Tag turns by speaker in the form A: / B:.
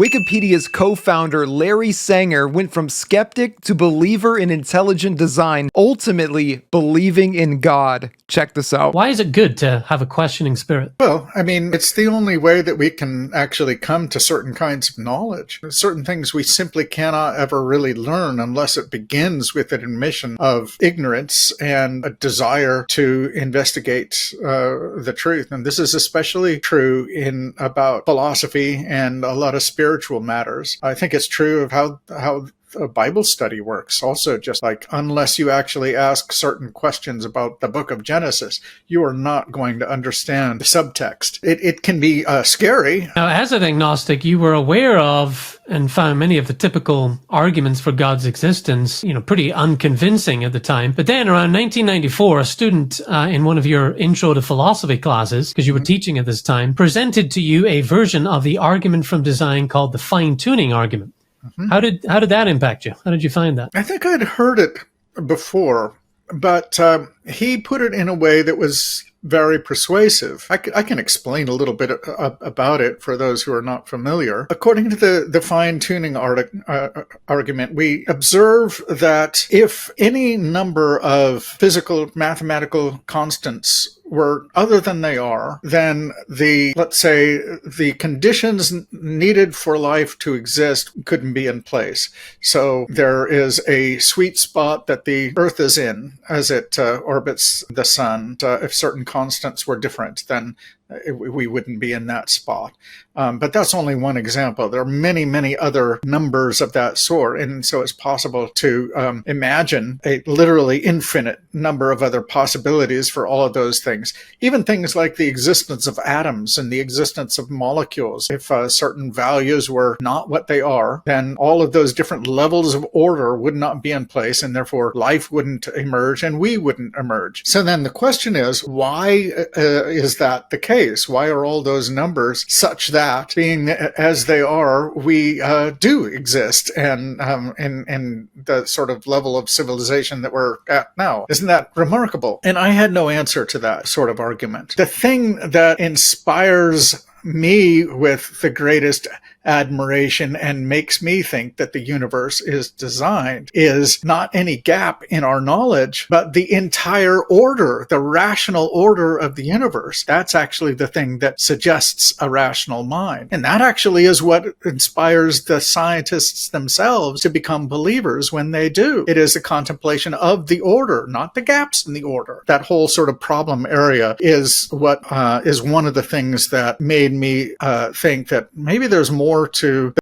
A: Wikipedia's co-founder Larry Sanger went from skeptic to believer in intelligent design, ultimately believing in God. Check this out.
B: Why is it good to have a questioning spirit?
C: Well, I mean, it's the only way that we can actually come to certain kinds of knowledge. Certain things we simply cannot ever really learn unless it begins with an admission of ignorance and a desire to investigate the truth. And this is especially true in about philosophy and a lot of spiritual matters. I think it's true of how a Bible study works also, just like unless you actually ask certain questions about the book of Genesis, you are not going to understand the subtext. It can be scary.
B: Now, as an agnostic, you were aware of and found many of the typical arguments for God's existence, pretty unconvincing at the time. But then around 1994, a student in one of your intro to philosophy classes, because you were teaching at this time, presented to you a version of the argument from design called the fine-tuning argument. Mm-hmm. How did that impact you? How did you find that?
C: I think I'd heard it before, but he put it in a way that was very persuasive. I can explain a little bit about it for those who are not familiar. According to the fine-tuning argument, we observe that if any number of physical mathematical constants were other than they are, then let's say the conditions needed for life to exist couldn't be in place. So there is a sweet spot that the Earth is in as it orbits the sun. If certain constants were different, then we wouldn't be in that spot. But that's only one example. There are many, many other numbers of that sort. And so it's possible to imagine a literally infinite number of other possibilities for all of those things. Even things like the existence of atoms and the existence of molecules. If certain values were not what they are, then all of those different levels of order would not be in place, and therefore life wouldn't emerge and we wouldn't emerge. So then the question is, why is that the case? Why are all those numbers such that, being as they are, we do exist and the sort of level of civilization that we're at now? Isn't that remarkable? And I had no answer to that sort of argument. The thing that inspires me with the greatest admiration and makes me think that the universe is designed is not any gap in our knowledge, but the entire order, the rational order of the universe. That's actually the thing that suggests a rational mind. And that actually is what inspires the scientists themselves to become believers when they do. It is the contemplation of the order, not the gaps in the order. That whole sort of problem area is what is one of the things that made me think that maybe there's more to